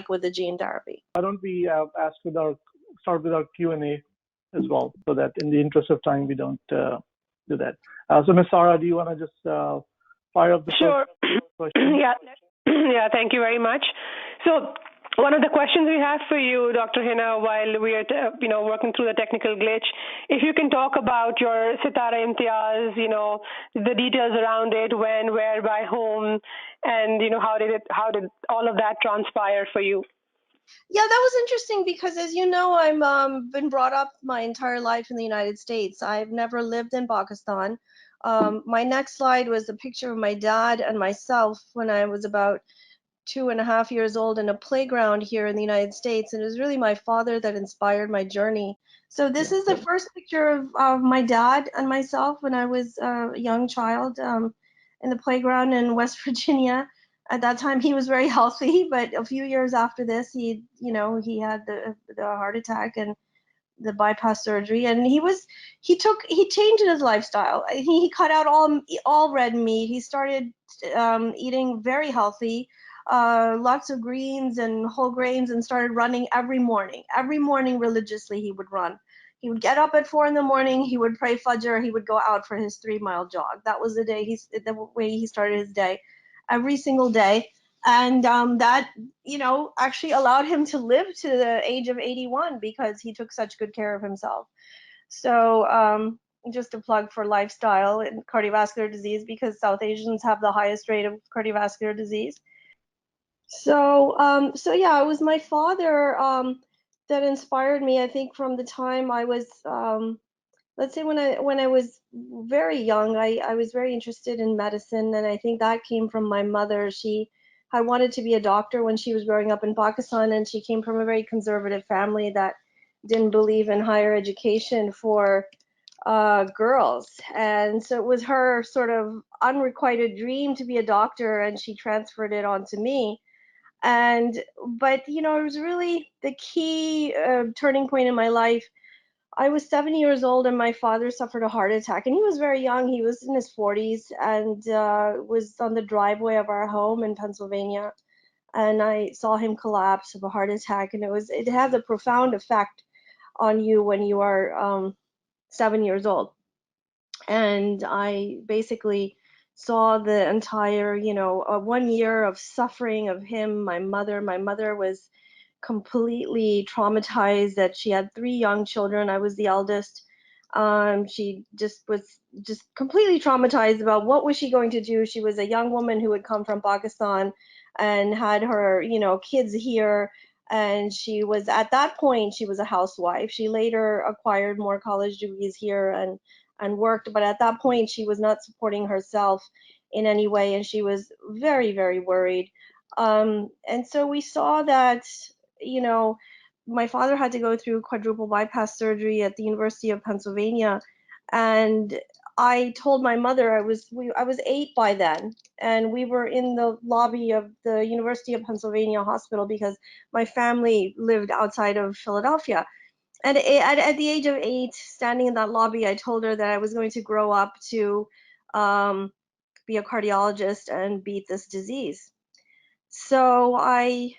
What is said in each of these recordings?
with the gene therapy. Why don't we start with our Q&A as well, so that in the interest of time we don't do that. So Ms. Sara, do you want to just fire up the Sure. first question? Yeah. Yeah, thank you very much. So one of the questions we have for you, Dr. Hina, while we are working through the technical glitch, if you can talk about your Sitara Imtiaz, the details around it, when, where, by whom, and how did all of that transpire for you? Yeah, that was interesting because, as you know, I'm been brought up my entire life in the United States. I've never lived in Pakistan. My next slide was a picture of my dad and myself when I was about 2.5 years old in a playground here in the United States, and it was really my father that inspired my journey. So this is the first picture of my dad and myself when I was a young child in the playground in West Virginia. At that time, he was very healthy, but a few years after this, he had the heart attack and the bypass surgery, and he changed his lifestyle. He cut out all red meat. He started eating very healthy, lots of greens and whole grains, and started running every morning. Every morning religiously he would run. He would get up at 4 a.m. He would pray Fajr. He would go out for his 3-mile jog. That was the way he started his day, every single day. And that, actually allowed him to live to the age of 81 because he took such good care of himself. So just a plug for lifestyle and cardiovascular disease, because South Asians have the highest rate of cardiovascular disease. So yeah, it was my father that inspired me. I think from the time I was, let's say when I was very young, I was very interested in medicine, and I think that came from my mother. She had wanted to be a doctor when she was growing up in Pakistan, and she came from a very conservative family that didn't believe in higher education for girls. And so it was her sort of unrequited dream to be a doctor, and she transferred it onto me. But it was really the key turning point in my life. I was 7 years old and my father suffered a heart attack, and he was very young. He was in his 40s, and was on the driveway of our home in Pennsylvania. And I saw him collapse of a heart attack, and it has a profound effect on you when you are 7 years old. And I basically saw the entire, 1 year of suffering of him, my mother. My mother was completely traumatized that she had 3 young children. I was the eldest. She was completely traumatized about what was she going to do. She was a young woman who had come from Pakistan and had her, kids here. And she was, at that point, she was a housewife. She later acquired more college degrees here and worked, but at that point she was not supporting herself in any way, and she was very, very worried. And so we saw that, my father had to go through quadruple bypass surgery at the University of Pennsylvania, and I told my mother, I was 8 by then, and we were in the lobby of the University of Pennsylvania hospital because my family lived outside of Philadelphia. And at the age of 8, standing in that lobby, I told her that I was going to grow up to be a cardiologist and beat this disease. So I,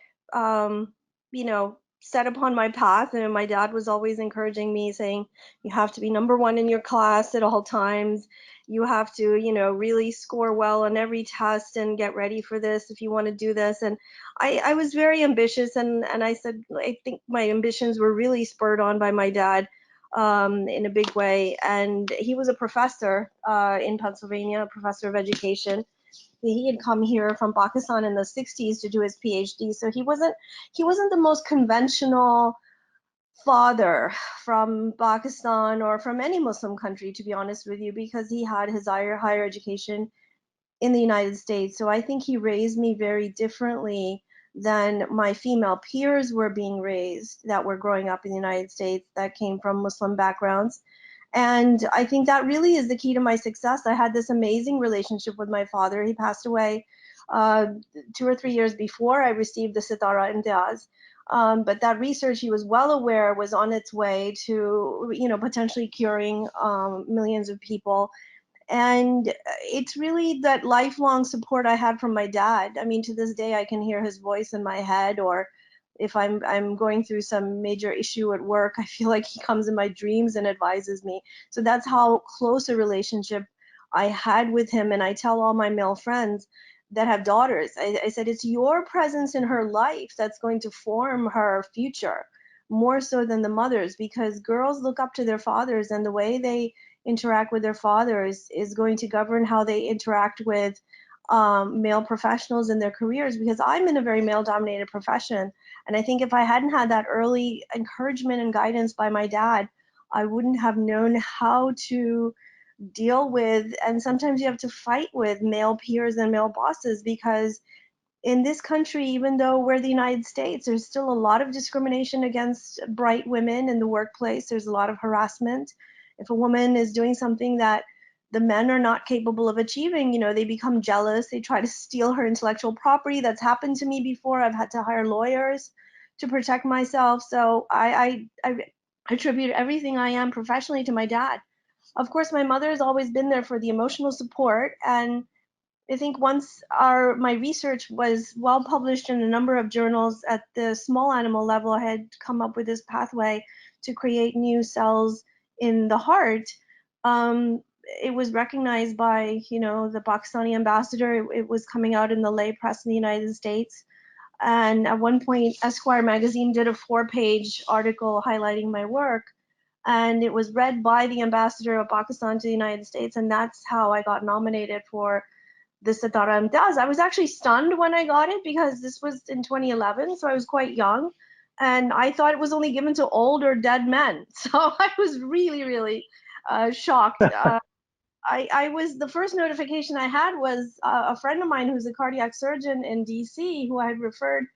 set upon my path, and my dad was always encouraging me, saying, you have to be number 1 in your class at all times. You have to, really score well on every test and get ready for this if you want to do this. And I was very ambitious, and I said, I think my ambitions were really spurred on by my dad in a big way. And he was a professor in Pennsylvania, a professor of education. He had come here from Pakistan in the 60s to do his PhD, so he wasn't the most conventional father from Pakistan or from any Muslim country, to be honest with you, because he had his higher education in the United States. So I think he raised me very differently than my female peers were being raised that were growing up in the United States that came from Muslim backgrounds. And I think that really is the key to my success. I had this amazing relationship with my father. He passed away 2 or 3 years before I received the Sitara Imtiaz. But that research, he was well aware, was on its way to, potentially curing millions of people. And it's really that lifelong support I had from my dad. I mean, to this day, I can hear his voice in my head, or If I'm going through some major issue at work, I feel like he comes in my dreams and advises me. So that's how close a relationship I had with him. And I tell all my male friends that have daughters, I said, it's your presence in her life that's going to form her future more so than the mothers, because girls look up to their fathers, and the way they interact with their fathers is going to govern how they interact with male professionals in their careers, because I'm in a very male dominated profession. And I think if I hadn't had that early encouragement and guidance by my dad, I wouldn't have known how to deal with, and sometimes you have to fight with male peers and male bosses, because in this country, even though we're the United States, there's still a lot of discrimination against bright women in the workplace. There's a lot of harassment. If a woman is doing something that the men are not capable of achieving, they become jealous. They try to steal her intellectual property. That's happened to me before. I've had to hire lawyers to protect myself. So I attribute everything I am professionally to my dad. Of course, my mother has always been there for the emotional support, and I think once my research was well published in a number of journals at the small animal level, I had come up with this pathway to create new cells in the heart. It was recognized by, the Pakistani ambassador. It was coming out in the lay press in the United States. And at one point, Esquire magazine did a 4-page article highlighting my work. And it was read by the ambassador of Pakistan to the United States. And that's how I got nominated for the Sitara Imtiaz. I was actually stunned when I got it, because this was in 2011, so I was quite young, and I thought it was only given to old or dead men. So I was really, really shocked. I was, the first notification I had was a friend of mine who's a cardiac surgeon in DC, who I had referred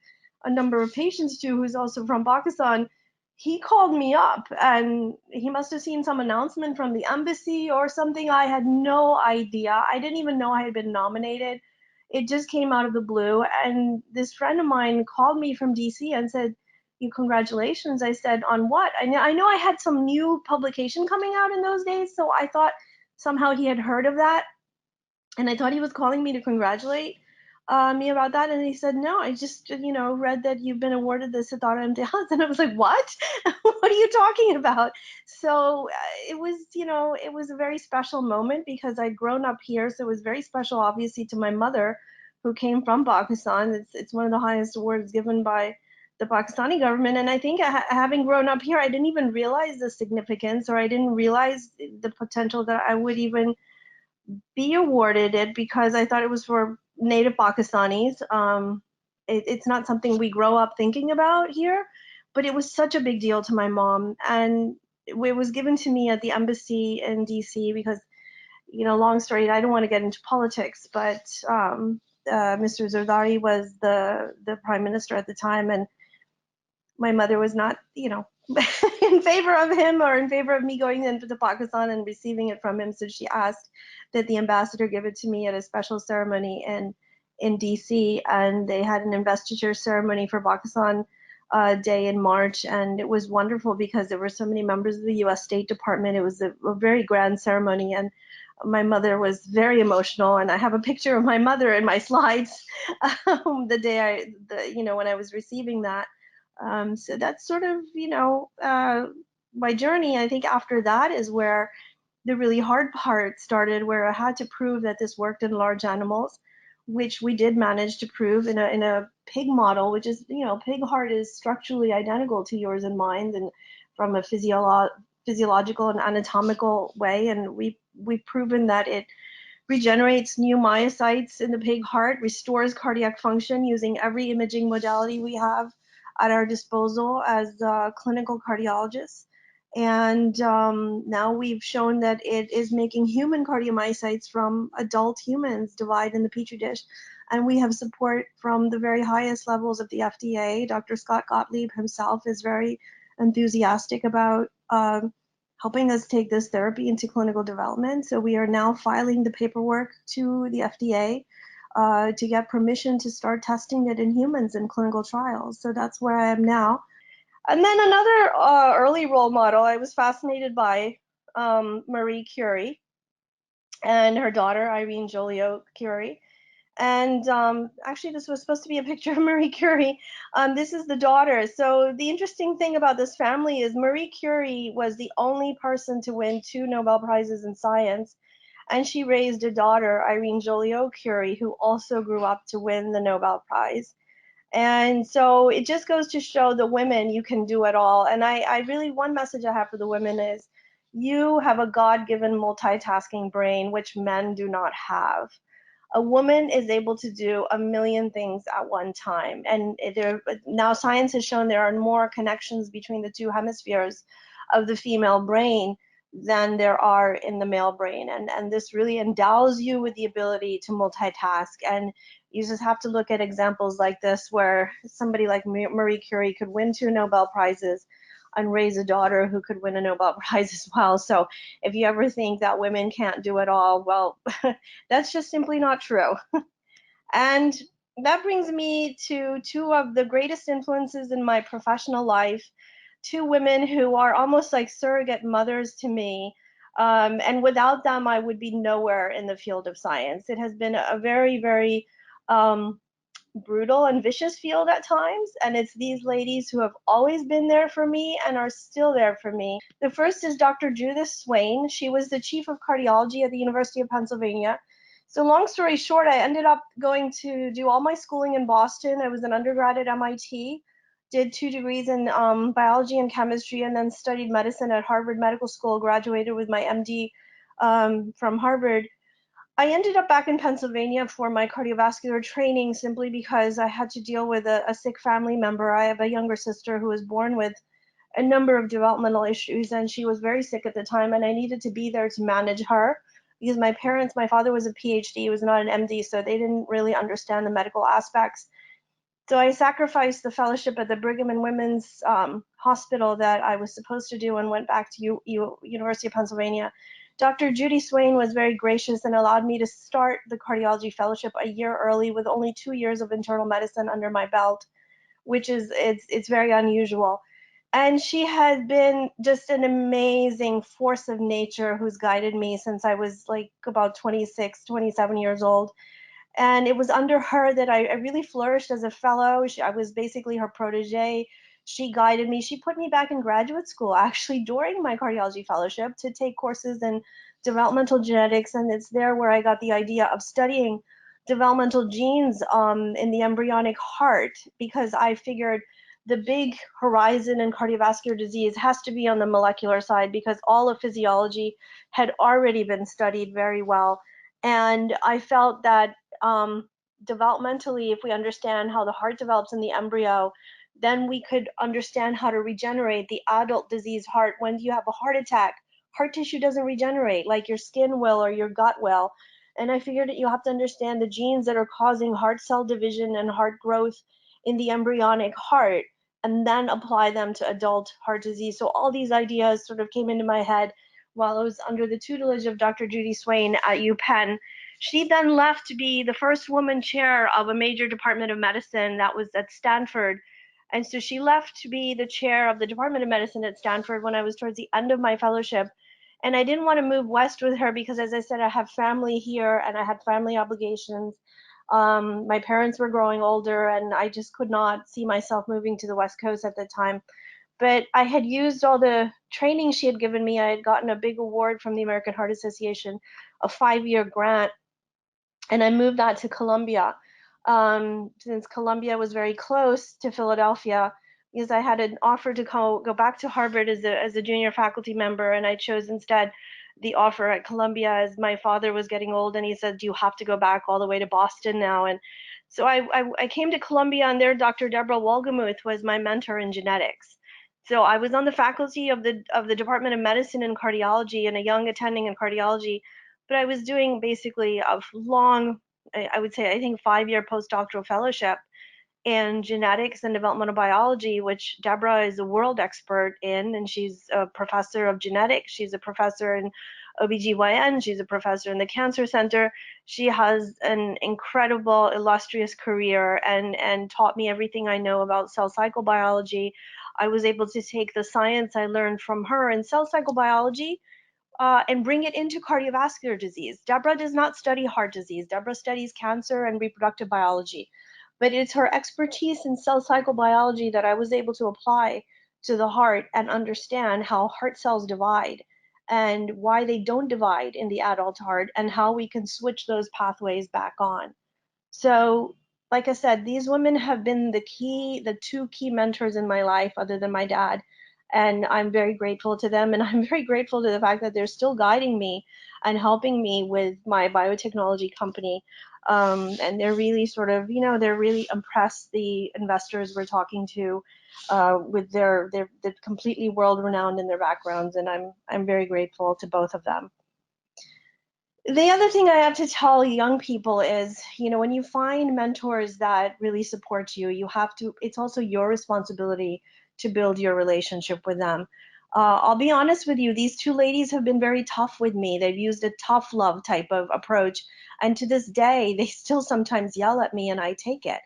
a number of patients to, who's also from Pakistan. He called me up, and he must have seen some announcement from the embassy or something. I had no idea. I didn't even know I had been nominated. It just came out of the blue. And this friend of mine called me from DC and said, congratulations. I said, on what? I know I had some new publication coming out in those days, so I thought somehow he had heard of that, and I thought he was calling me to congratulate me about that. And he said, no, I just read that you've been awarded the Sitara Imtiaz. And I was like, what? What are you talking about? So it was a very special moment, because I'd grown up here, so it was very special, obviously, to my mother, who came from Pakistan. It's one of the highest awards given by the Pakistani government. And I think having grown up here, I didn't even realize the significance, or I didn't realize the potential that I would even be awarded it, because I thought it was for native Pakistanis. It's not something we grow up thinking about here, but it was such a big deal to my mom. And it was given to me at the embassy in DC, because, long story, I don't want to get into politics, but Mr. Zardari was the prime minister at the time, and my mother was not, in favor of him or in favor of me going into Pakistan and receiving it from him. So she asked that the ambassador give it to me at a special ceremony in DC, and they had an investiture ceremony for Pakistan Day in March, and it was wonderful because there were so many members of the U.S. State Department. It was a very grand ceremony, and my mother was very emotional, and I have a picture of my mother in my slides the day when I was receiving that. So that's sort of, my journey. I think after that is where the really hard part started, where I had to prove that this worked in large animals, which we did manage to prove in a pig model, which is, pig heart is structurally identical to yours and mine, and from a physiological and anatomical way. And we've proven that it regenerates new myocytes in the pig heart, restores cardiac function using every imaging modality we have at our disposal as clinical cardiologists. And now we've shown that it is making human cardiomyocytes from adult humans divide in the petri dish. And we have support from the very highest levels of the FDA. Dr. Scott Gottlieb himself is very enthusiastic about helping us take this therapy into clinical development. So we are now filing the paperwork to the FDA to get permission to start testing it in humans in clinical trials. So that's where I am now. And then another early role model, I was fascinated by Marie Curie and her daughter, Irene Joliot Curie. And actually, this was supposed to be a picture of Marie Curie. This is the daughter. So the interesting thing about this family is Marie Curie was the only person to win 2 Nobel Prizes in science. And she raised a daughter, Irene Joliot-Curie, who also grew up to win the Nobel Prize. And so it just goes to show the women you can do it all. And I really, one message I have for the women is you have a God-given multitasking brain, which men do not have. A woman is able to do a million things at one time. And now science has shown there are more connections between the 2 hemispheres of the female brain than there are in the male brain. And this really endows you with the ability to multitask. And you just have to look at examples like this where somebody like Marie Curie could win 2 Nobel Prizes and raise a daughter who could win a Nobel Prize as well. So if you ever think that women can't do it all, well, that's just simply not true. And that brings me to 2 of the greatest influences in my professional life, 2 women who are almost like surrogate mothers to me. And without them, I would be nowhere in the field of science. It has been a very, very um, brutal and vicious field at times, and it's these ladies who have always been there for me and are still there for me. The first is Dr. Judith Swain. She was the chief of cardiology at the University of Pennsylvania. So long story short, I ended up going to do all my schooling in Boston. I was an undergrad at MIT, did 2 degrees in biology and chemistry, and then studied medicine at Harvard Medical School, graduated with my MD from Harvard. I ended up back in Pennsylvania for my cardiovascular training simply because I had to deal with a sick family member. I have a younger sister who was born with a number of developmental issues, and she was very sick at the time, and I needed to be there to manage her because my father was a PhD, he was not an MD, so they didn't really understand the medical aspects. So I sacrificed the fellowship at the Brigham and Women's Hospital that I was supposed to do and went back to University of Pennsylvania. Dr. Judy Swain was very gracious and allowed me to start the cardiology fellowship a year early with only 2 years of internal medicine under my belt, which is it's very unusual. And she has been just an amazing force of nature who's guided me since I was like about 26, 27 years old. And it was under her that I really flourished as a fellow. I was basically her protege. She guided me. She put me back in graduate school actually during my cardiology fellowship to take courses in developmental genetics. And it's there where I got the idea of studying developmental genes in the embryonic heart, because I figured the big horizon in cardiovascular disease has to be on the molecular side because all of physiology had already been studied very well. And I felt that developmentally, if we understand how the heart develops in the embryo, then we could understand how to regenerate the adult diseased heart. When you have a heart attack, heart tissue doesn't regenerate like your skin will or your gut will. And I figured that you have to understand the genes that are causing heart cell division and heart growth in the embryonic heart, and then apply them to adult heart disease. So all these ideas sort of came into my head while I was under the tutelage of Dr. Judy Swain at UPenn. She then left to be the first woman chair of a major department of medicine that was at Stanford. And so she left to be the chair of the Department of Medicine at Stanford when I was towards the end of my fellowship. And I didn't want to move west with her because, as I said, I have family here and I had family obligations. My parents were growing older, and I just could not see myself moving to the West Coast at the time. But I had used all the training she had given me. I had gotten a big award from the American Heart Association, a 5-year grant, and I moved that to Columbia, since Columbia was very close to Philadelphia, because I had an offer to go back to Harvard as a junior faculty member, and I chose instead the offer at Columbia as my father was getting old, and he said, "Do you have to go back all the way to Boston now?" And so I came to Columbia, and there Dr. Deborah Wolgemuth was my mentor in genetics. So I was on the faculty of the Department of Medicine and Cardiology, and a young attending in cardiology, but I was doing basically a long, I would say, I think 5-year postdoctoral fellowship in genetics and developmental biology, which Deborah is a world expert in, and she's a professor of genetics. She's a professor in OBGYN. She's a professor in the Cancer Center. She has an incredible, illustrious career and taught me everything I know about cell cycle biology. I was able to take the science I learned from her in cell cycle biology, and bring it into cardiovascular disease. Deborah does not study heart disease. Deborah studies cancer and reproductive biology, but it's her expertise in cell cycle biology that I was able to apply to the heart and understand how heart cells divide and why they don't divide in the adult heart and how we can switch those pathways back on. So, like I said, these women have been the two key mentors in my life other than my dad. And I'm very grateful to them. And I'm very grateful to the fact that they're still guiding me and helping me with my biotechnology company. And they're really sort of, they're really impressed, the investors we're talking to, with they're completely world renowned in their backgrounds. And I'm very grateful to both of them. The other thing I have to tell young people is, when you find mentors that really support you, it's also your responsibility to build your relationship with them. I'll be honest with you, these two ladies have been very tough with me. They've used a tough love type of approach. And to this day, they still sometimes yell at me and I take it.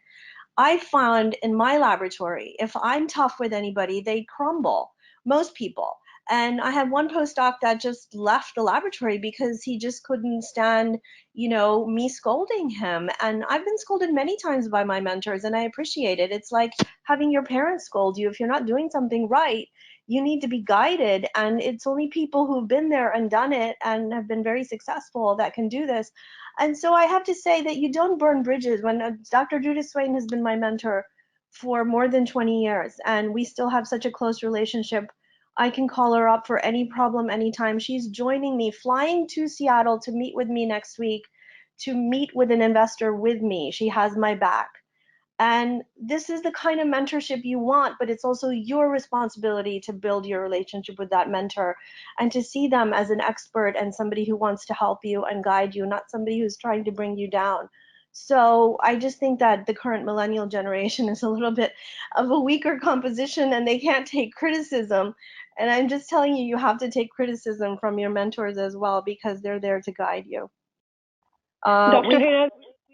I found in my laboratory, if I'm tough with anybody, they crumble, most people. And I had one postdoc that just left the laboratory because he just couldn't stand, me scolding him. And I've been scolded many times by my mentors, and I appreciate it. It's like having your parents scold you. If you're not doing something right, you need to be guided. And it's only people who've been there and done it and have been very successful that can do this. And so I have to say that you don't burn bridges. When Dr. Judith Swain has been my mentor for more than 20 years, and we still have such a close relationship. I can call her up for any problem anytime. She's joining me, flying to Seattle to meet with me next week, to meet with an investor with me. She has my back. And this is the kind of mentorship you want, but it's also your responsibility to build your relationship with that mentor and to see them as an expert and somebody who wants to help you and guide you, not somebody who's trying to bring you down. So I just think that the current millennial generation is a little bit of a weaker composition and they can't take criticism. And I'm just telling you, you have to take criticism from your mentors as well because they're there to guide you. Dr. Hina,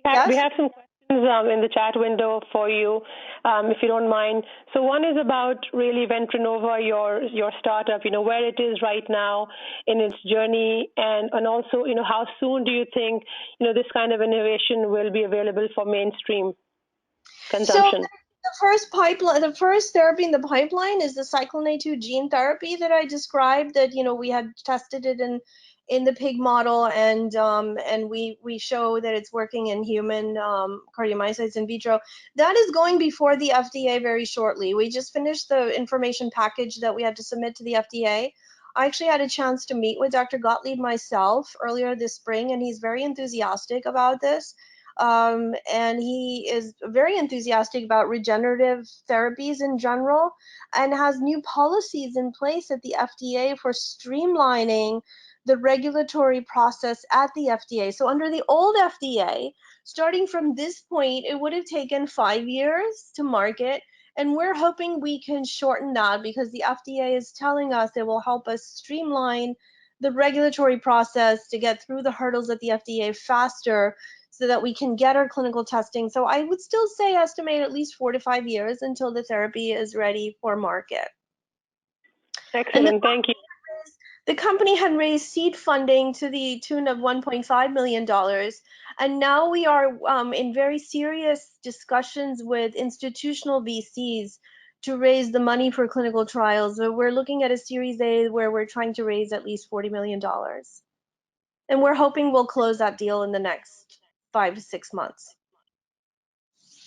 we Yes? have some questions in the chat window for you, if you don't mind. So one is about really Ventranova, your startup, where it is right now in its journey, and also, how soon do you think, this kind of innovation will be available for mainstream consumption? So the first therapy in the pipeline is the cyclin A2 gene therapy that I described. That we had tested it in the pig model, and we show that it's working in human cardiomyocytes in vitro. That is going before the FDA very shortly. We just finished the information package that we had to submit to the FDA. I actually had a chance to meet with Dr. Gottlieb myself earlier this spring, and he's very enthusiastic about this. And he is very enthusiastic about regenerative therapies in general and has new policies in place at the FDA for streamlining the regulatory process at the FDA. So under the old FDA, starting from this point, it would have taken 5 years to market. And we're hoping we can shorten that because the FDA is telling us it will help us streamline the regulatory process to get through the hurdles at the FDA faster so that we can get our clinical testing. So I would still say estimate at least 4 to 5 years until the therapy is ready for market. Excellent, thank you. The company had raised seed funding to the tune of $1.5 million. And now we are in very serious discussions with institutional VCs to raise the money for clinical trials. So we're looking at a Series A where we're trying to raise at least $40 million. And we're hoping we'll close that deal in the next 5 to 6 months.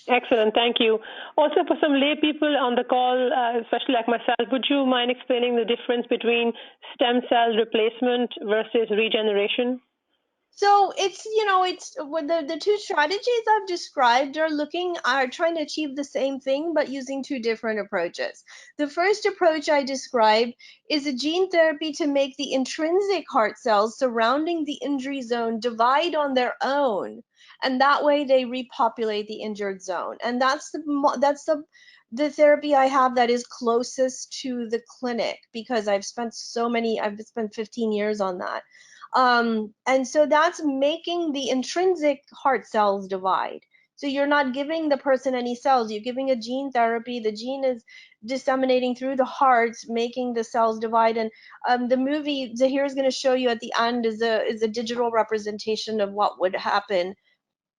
Excellent, thank you. Also, for some lay people on the call, especially like myself, would you mind explaining the difference between stem cell replacement versus regeneration? So it's the two strategies I've described are trying to achieve the same thing but using two different approaches. The first approach I described is a gene therapy to make the intrinsic heart cells surrounding the injury zone divide on their own, and that way they repopulate the injured zone. And that's the therapy I have that is closest to the clinic because I've spent 15 years on that. And so that's making the intrinsic heart cells divide. So you're not giving the person any cells. You're giving a gene therapy. The gene is disseminating through the heart, making the cells divide. And the movie Zahir is going to show you at the end is a digital representation of what would happen.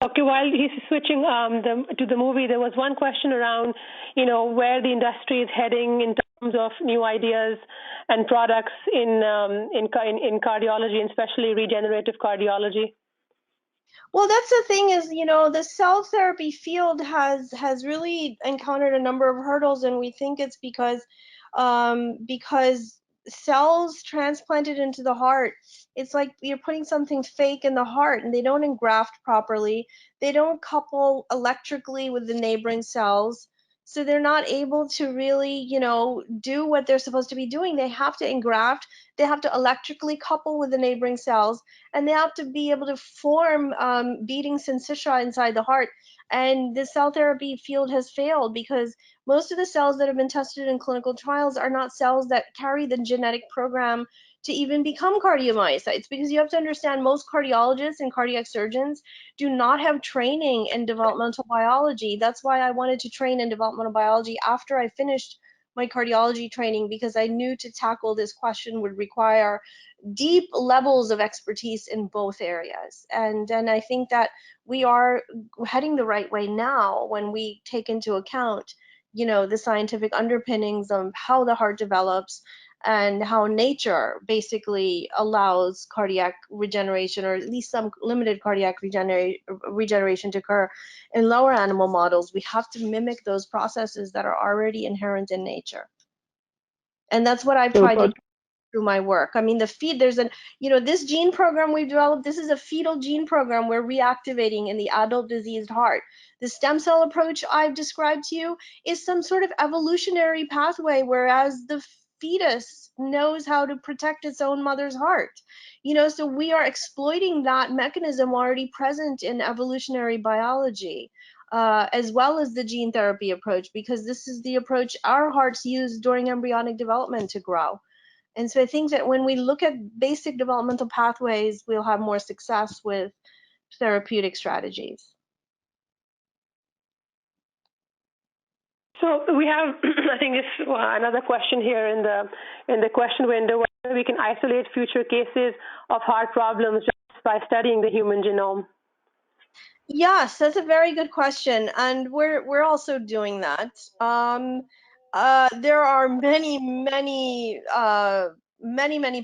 Okay, while he's switching to the movie, there was one question around, where the industry is heading in terms of new ideas and products in cardiology, and especially regenerative cardiology. Well, that's the thing is, the cell therapy field has really encountered a number of hurdles, and we think it's because cells transplanted into the heart, it's like you're putting something fake in the heart, and they don't engraft properly. They don't couple electrically with the neighboring cells. So they're not able to really, do what they're supposed to be doing. They have to engraft, they have to electrically couple with the neighboring cells, and they have to be able to form beating syncytia inside the heart. And the cell therapy field has failed because most of the cells that have been tested in clinical trials are not cells that carry the genetic program to even become cardiomyocytes, because you have to understand most cardiologists and cardiac surgeons do not have training in developmental biology. That's why I wanted to train in developmental biology after I finished my cardiology training, because I knew to tackle this question would require deep levels of expertise in both areas. And I think that we are heading the right way now when we take into account, the scientific underpinnings of how the heart develops and how nature basically allows cardiac regeneration, or at least some limited cardiac regeneration to occur in lower animal models. We have to mimic those processes that are already inherent in nature. And that's what I've tried to do through my work. I mean, there's this gene program we've developed, this is a fetal gene program we're reactivating in the adult diseased heart. The stem cell approach I've described to you is some sort of evolutionary pathway, whereas the fetus knows how to protect its own mother's heart. So we are exploiting that mechanism already present in evolutionary biology. As well as the gene therapy approach, because this is the approach our hearts use during embryonic development to grow. And so I think that when we look at basic developmental pathways, we'll have more success with therapeutic strategies. So we have, I think, this another question here in the question window, whether we can isolate future cases of heart problems just by studying the human genome. Yes, that's a very good question, and we're also doing that. There are many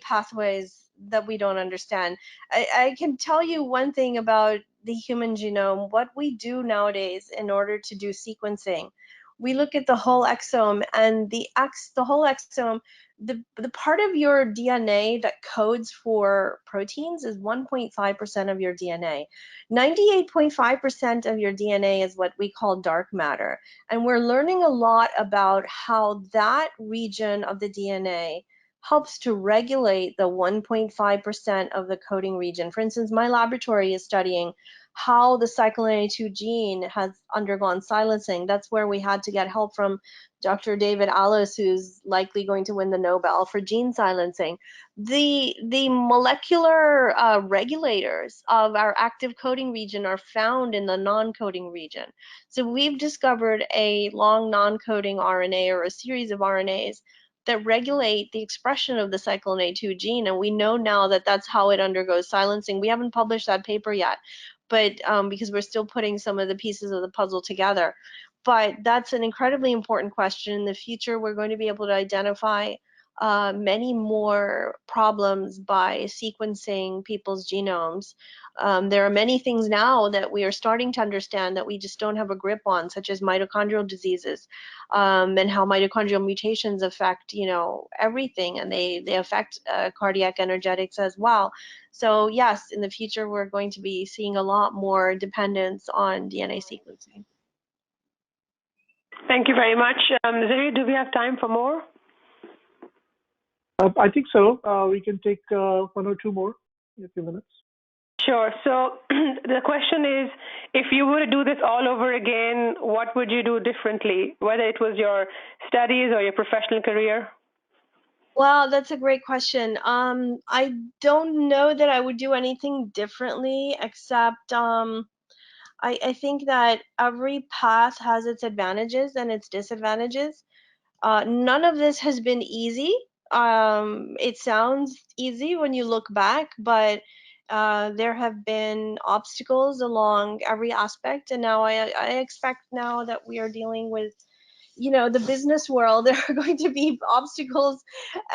pathways that we don't understand. I can tell you one thing about the human genome. What we do nowadays in order to do sequencing, we look at the whole exome, and the whole exome, the part of your DNA that codes for proteins is 1.5% of your DNA. 98.5% of your DNA is what we call dark matter. And we're learning a lot about how that region of the DNA helps to regulate the 1.5% of the coding region. For instance, my laboratory is studying how the cyclin A2 gene has undergone silencing. That's where we had to get help from Dr. David Alice, who's likely going to win the Nobel for gene silencing. The molecular regulators of our active coding region are found in the non-coding region. So we've discovered a long non-coding RNA, or a series of RNAs, that regulate the expression of the cyclin A2 gene, and we know now that that's how it undergoes silencing. We haven't published that paper yet, but because we're still putting some of the pieces of the puzzle together. But that's an incredibly important question. In the future, we're going to be able to identify many more problems by sequencing people's genomes. There are many things now that we are starting to understand that we just don't have a grip on, such as mitochondrial diseases, and how mitochondrial mutations affect, everything, and they affect cardiac energetics as well. So yes, in the future, we're going to be seeing a lot more dependence on DNA sequencing. Thank you very much. Zahir, do we have time for more? I think so. We can take one or two more in a few minutes. Sure. So the question is, if you were to do this all over again, what would you do differently, whether it was your studies or your professional career? Well, that's a great question. I don't know that I would do anything differently, except I think that every path has its advantages and its disadvantages. None of this has been easy. It sounds easy when you look back, but there have been obstacles along every aspect, and now I expect now that we are dealing with, the business world, there are going to be obstacles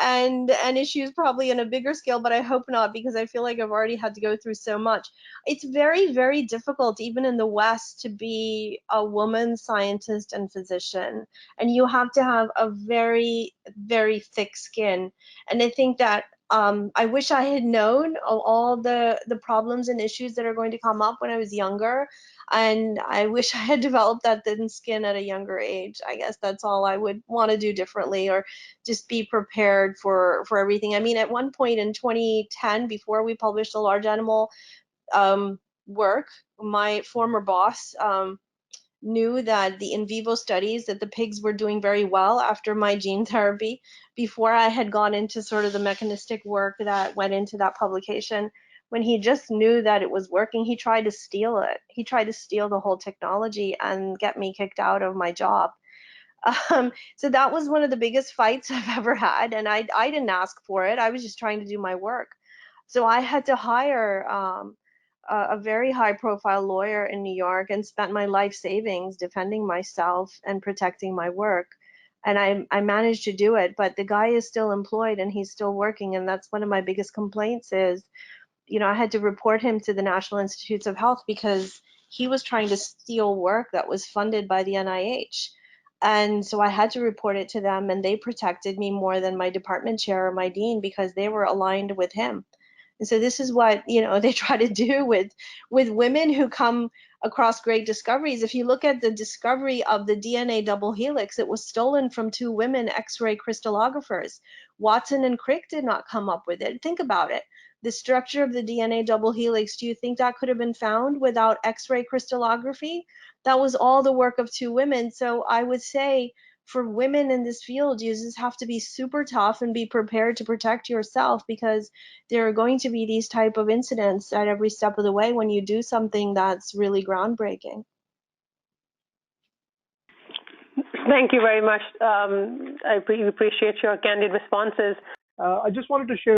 and issues probably on a bigger scale, but I hope not, because I feel like I've already had to go through so much. It's very, very difficult even in the West to be a woman scientist and physician, and you have to have a very, very thick skin. And I think that I wish I had known all the problems and issues that are going to come up when I was younger, and I wish I had developed that thin skin at a younger age. I guess that's all I would want to do differently, or just be prepared for everything. I mean, at one point in 2010, before we published the large animal work, my former boss knew that the in vivo studies, that the pigs were doing very well after my gene therapy, before I had gone into sort of the mechanistic work that went into that publication. When he just knew that it was working, he tried to steal it. He tried to steal the whole technology and get me kicked out of my job. So that was one of the biggest fights I've ever had, and I didn't ask for it. I was just trying to do my work. So I had to hire a very high profile lawyer in New York and spent my life savings defending myself and protecting my work. And I managed to do it, but the guy is still employed and he's still working. And that's one of my biggest complaints is, I had to report him to the National Institutes of Health because he was trying to steal work that was funded by the NIH. And so I had to report it to them, and they protected me more than my department chair or my dean because they were aligned with him. And so this is what, they try to do with women who come across great discoveries. If you look at the discovery of the DNA double helix, it was stolen from two women X-ray crystallographers. Watson and Crick did not come up with it. Think about it. The structure of the DNA double helix, do you think that could have been found without X-ray crystallography? That was all the work of two women. So I would say for women in this field, you just have to be super tough and be prepared to protect yourself, because there are going to be these type of incidents at every step of the way when you do something that's really groundbreaking. Thank you very much. I appreciate your candid responses. I just wanted to share